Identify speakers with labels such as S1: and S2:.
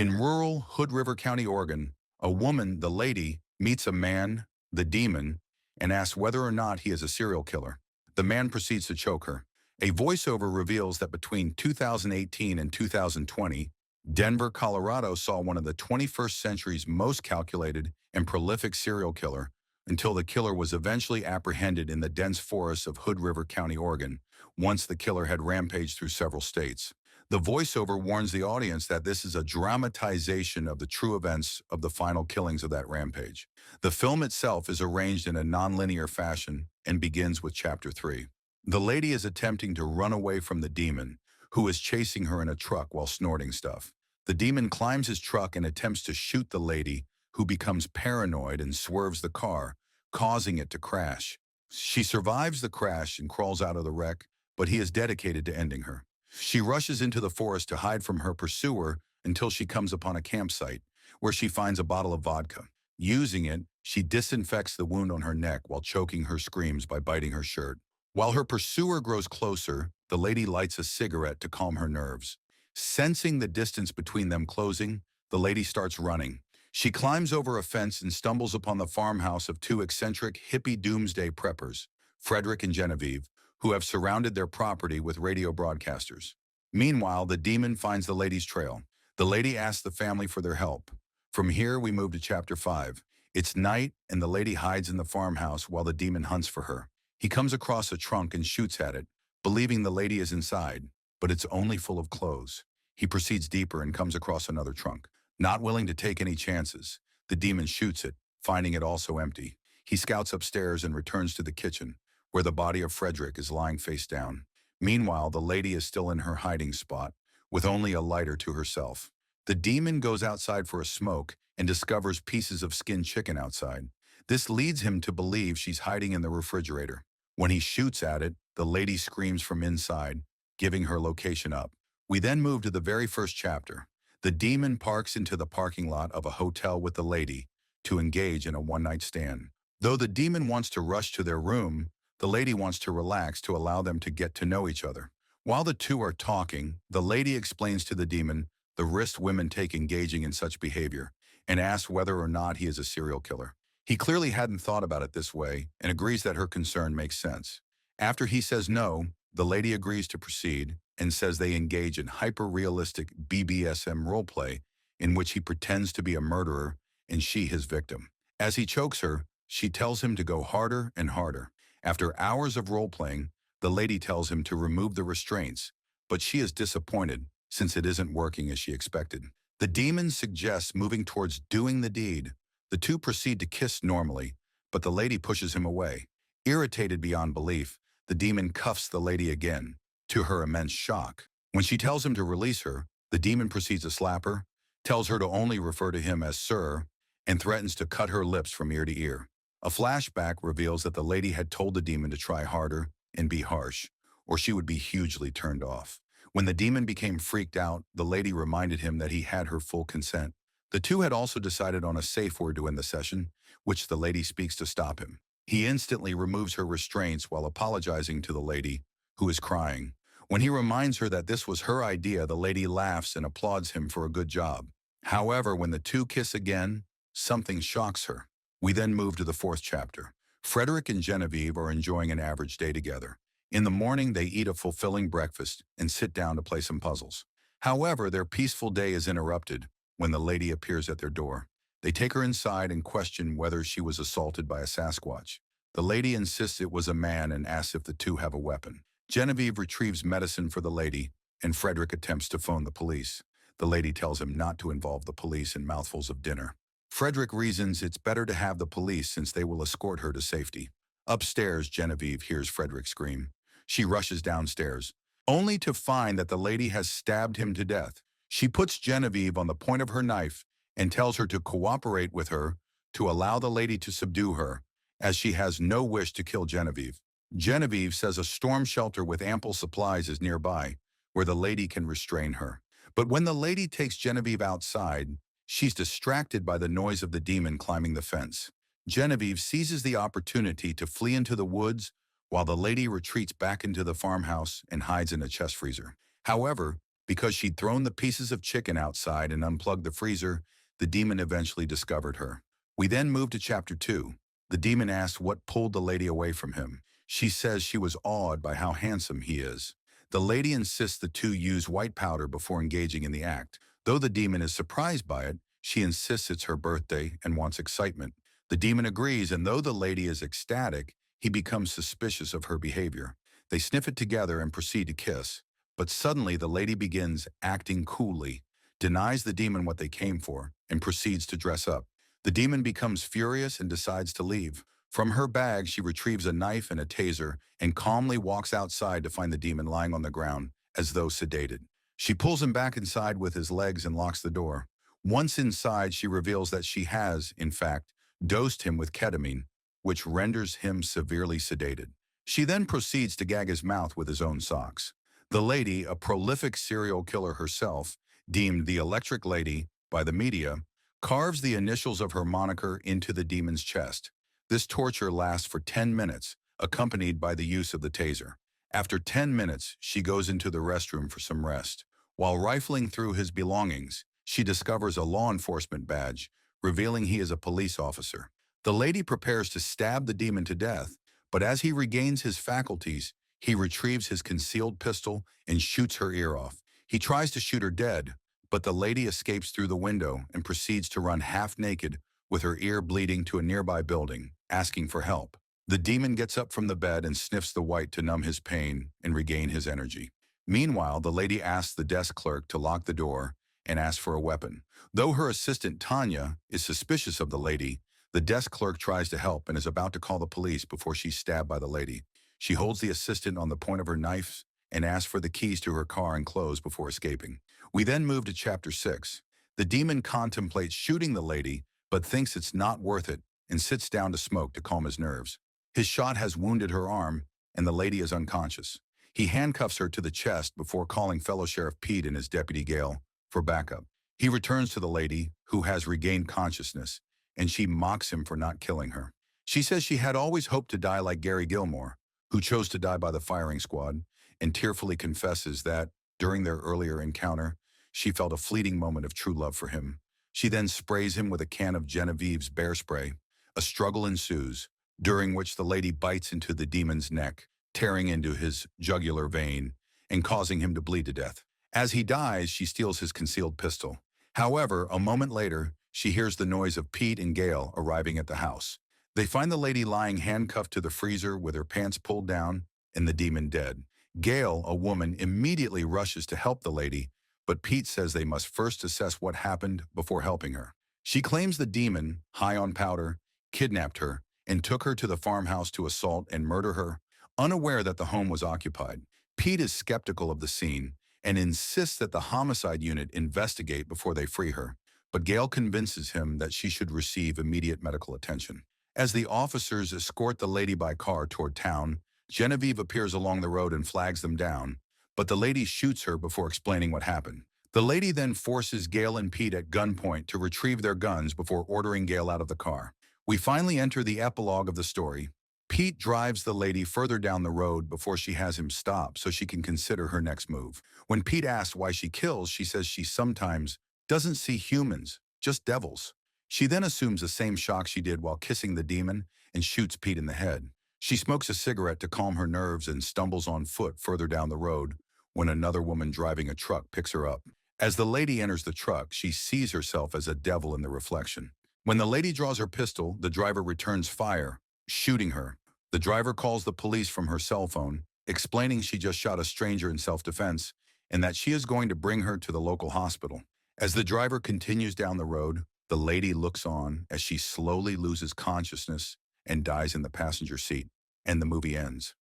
S1: In rural Hood River County, Oregon, a woman, the lady, meets a man, the demon, and asks whether or not he is a serial killer. The man proceeds to choke her. A voiceover reveals that between 2018 and 2020, Denver, Colorado saw one of the 21st century's most calculated and prolific serial killer until the killer was eventually apprehended in the dense forests of Hood River County, Oregon, once the killer had rampaged through several states. The voiceover warns the audience that this is a dramatization of the true events of the final killings of that rampage. The film itself is arranged in a nonlinear fashion and begins with Chapter 3. The lady is attempting to run away from the demon, who is chasing her in a truck while snorting stuff. The demon climbs his truck and attempts to shoot the lady, who becomes paranoid and swerves the car, causing it to crash. She survives the crash and crawls out of the wreck, but he is dedicated to ending her. She rushes into the forest to hide from her pursuer until she comes upon a campsite, where she finds a bottle of vodka. Using it, she disinfects the wound on her neck while choking her screams by biting her shirt. While her pursuer grows closer, the lady lights a cigarette to calm her nerves. Sensing the distance between them closing, the lady starts running. She climbs over a fence and stumbles upon the farmhouse of two eccentric hippie doomsday preppers, Frederick and Genevieve, who have surrounded their property with radio broadcasters. Meanwhile, the demon finds the lady's trail. The lady asks the family for their help. From here, we move to Chapter 5. It's night, and the lady hides in the farmhouse while the demon hunts for her. He comes across a trunk and shoots at it, believing the lady is inside, but it's only full of clothes. He proceeds deeper and comes across another trunk. Not willing to take any chances, the demon shoots it, finding it also empty. He scouts upstairs and returns to the kitchen, where the body of Frederick is lying face down. Meanwhile, the lady is still in her hiding spot, with only a lighter to herself. The demon goes outside for a smoke and discovers pieces of skinned chicken outside. This leads him to believe she's hiding in the refrigerator. When he shoots at it, the lady screams from inside, giving her location up. We then move to the very first chapter. The demon parks into the parking lot of a hotel with the lady to engage in a one-night stand. Though the demon wants to rush to their room, the lady wants to relax to allow them to get to know each other. While the two are talking, the lady explains to the demon the risks women take engaging in such behavior and asks whether or not he is a serial killer. He clearly hadn't thought about it this way and agrees that her concern makes sense. After he says no, the lady agrees to proceed and says they engage in hyper-realistic BBSM roleplay in which he pretends to be a murderer and she his victim. As he chokes her, she tells him to go harder and harder. After hours of role-playing, the lady tells him to remove the restraints, but she is disappointed since it isn't working as she expected. The demon suggests moving towards doing the deed. The two proceed to kiss normally, but the lady pushes him away. Irritated beyond belief, the demon cuffs the lady again, to her immense shock. When she tells him to release her, the demon proceeds to slap her, tells her to only refer to him as sir, and threatens to cut her lips from ear to ear. A flashback reveals that the lady had told the demon to try harder and be harsh, or she would be hugely turned off. When the demon became freaked out, the lady reminded him that he had her full consent. The two had also decided on a safe word to end the session, which the lady speaks to stop him. He instantly removes her restraints while apologizing to the lady, who is crying. When he reminds her that this was her idea, the lady laughs and applauds him for a good job. However, when the two kiss again, something shocks her. We then move to the fourth chapter. Frederick and Genevieve are enjoying an average day together. In the morning, they eat a fulfilling breakfast and sit down to play some puzzles. However, their peaceful day is interrupted when the lady appears at their door. They take her inside and question whether she was assaulted by a Sasquatch. The lady insists it was a man and asks if the two have a weapon. Genevieve retrieves medicine for the lady, and Frederick attempts to phone the police. The lady tells him not to involve the police in mouthfuls of dinner. Frederick reasons it's better to have the police since they will escort her to safety. Upstairs, Genevieve hears Frederick scream. She rushes downstairs, only to find that the lady has stabbed him to death. She puts Genevieve on the point of her knife and tells her to cooperate with her to allow the lady to subdue her, as she has no wish to kill Genevieve. Genevieve says a storm shelter with ample supplies is nearby, where the lady can restrain her. But when the lady takes Genevieve outside, she's distracted by the noise of the demon climbing the fence. Genevieve seizes the opportunity to flee into the woods, while the lady retreats back into the farmhouse and hides in a chest freezer. However, Because she'd thrown the pieces of chicken outside and unplugged the freezer, the demon eventually discovered her. We then moved to chapter 2. The demon asks what pulled the lady away from him. She says she was awed by how handsome he is. The lady insists the two use white powder before engaging in the act. Though the demon is surprised by it, she insists it's her birthday and wants excitement. The demon agrees, and though the lady is ecstatic, he becomes suspicious of her behavior. They sniff it together and proceed to kiss. But suddenly the lady begins acting coolly, denies the demon what they came for, and proceeds to dress up. The demon becomes furious and decides to leave. From her bag, she retrieves a knife and a taser and calmly walks outside to find the demon lying on the ground, as though sedated. She pulls him back inside with his legs and locks the door. Once inside, she reveals that she has, in fact, dosed him with ketamine, which renders him severely sedated. She then proceeds to gag his mouth with his own socks. The lady, a prolific serial killer herself, deemed the Electric Lady by the media, carves the initials of her moniker into the demon's chest. This torture lasts for 10 minutes, accompanied by the use of the taser. After 10 minutes, she goes into the restroom for some rest. While rifling through his belongings, she discovers a law enforcement badge, revealing he is a police officer. The lady prepares to stab the demon to death, but as he regains his faculties, he retrieves his concealed pistol and shoots her ear off. He tries to shoot her dead, but the lady escapes through the window and proceeds to run half naked with her ear bleeding to a nearby building, asking for help. The demon gets up from the bed and sniffs the white to numb his pain and regain his energy. Meanwhile, the lady asks the desk clerk to lock the door and asks for a weapon. Though her assistant, Tanya, is suspicious of the lady, the desk clerk tries to help and is about to call the police before she's stabbed by the lady. She holds the assistant on the point of her knife and asks for the keys to her car and clothes before escaping. We then move to chapter 6. The demon contemplates shooting the lady, but thinks it's not worth it and sits down to smoke to calm his nerves. His shot has wounded her arm, and the lady is unconscious. He handcuffs her to the chest before calling fellow Sheriff Pete and his deputy Gale for backup. He returns to the lady, who has regained consciousness, and she mocks him for not killing her. She says she had always hoped to die like Gary Gilmore, who chose to die by the firing squad, and tearfully confesses that, during their earlier encounter, she felt a fleeting moment of true love for him. She then sprays him with a can of Genevieve's bear spray. A struggle ensues, during which the lady bites into the demon's neck, tearing into his jugular vein and causing him to bleed to death. As he dies, she steals his concealed pistol. However, a moment later, she hears the noise of Pete and Gale arriving at the house. They find the lady lying handcuffed to the freezer with her pants pulled down and the demon dead. Gale, a woman, immediately rushes to help the lady, but Pete says they must first assess what happened before helping her. She claims the demon, high on powder, kidnapped her and took her to the farmhouse to assault and murder her, unaware that the home was occupied. Pete is skeptical of the scene and insists that the homicide unit investigate before they free her, but Gale convinces him that she should receive immediate medical attention. As the officers escort the lady by car toward town, Genevieve appears along the road and flags them down, but the lady shoots her before explaining what happened. The lady then forces Gale and Pete at gunpoint to retrieve their guns before ordering Gale out of the car. We finally enter the epilogue of the story. Pete drives the lady further down the road before she has him stop so she can consider her next move. When Pete asks why she kills, she says she sometimes doesn't see humans, just devils. She then assumes the same shock she did while kissing the demon and shoots Pete in the head. She smokes a cigarette to calm her nerves and stumbles on foot further down the road when another woman driving a truck picks her up. As the lady enters the truck, she sees herself as a devil in the reflection. When the lady draws her pistol, the driver returns fire, shooting her. The driver calls the police from her cell phone, explaining she just shot a stranger in self-defense and that she is going to bring her to the local hospital. As the driver continues down the road, the lady looks on as she slowly loses consciousness and dies in the passenger seat, and the movie ends.